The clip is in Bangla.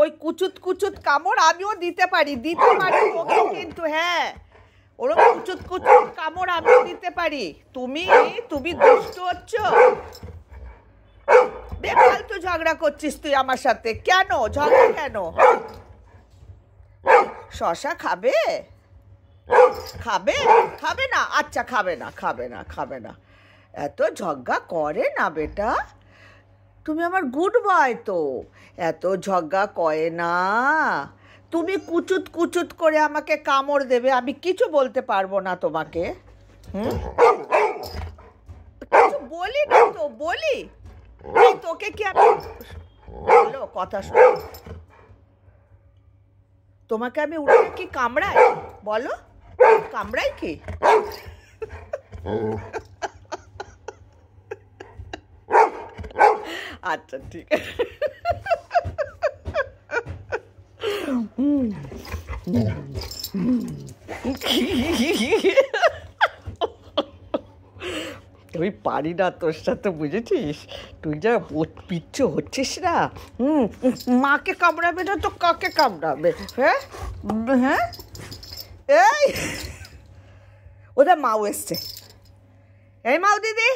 ওই কুচুত কুচুত কামড় আমিও দিতে পারি ওকে, কিন্তু হ্যাঁ ওরকম কুচুত কুচুত কামড় আমিও দিতে পারি। তুমি দুষ্ট হচ্ছ, বেফালতু ঝগড়া করছিস তুই আমার সাথে। কেন ঝগড়া কেন? শশা খাবে? খাবে? খাবে না? আচ্ছা খাবে না। এত ঝগড়া করে না বেটা, তুমি আমার গুড বয় তো, এত ঝগড়া করে না। তুমি কুচুত কুচুত করে আমাকে কামড় দেবে, আমি কিছু বলতে পারবো না তোমাকে। কিছু বলি না তো, বলি তোকে কি আমি বলো কথা শোনো, তোমাকে আমি উড়ে কি কামড়াই? বলো কামড়াই কি? আচ্ছা ঠিক আছে। আমি পারি না তোর সাথে, বুঝেছিস? তুই যা পিচ্ছ হচ্ছিস না। মাকে কামড়াবে না তো কাকে কামড়াবে? হ্যাঁ হ্যাঁ, এই ওদের মাও এসছে। এই মাও দিদি,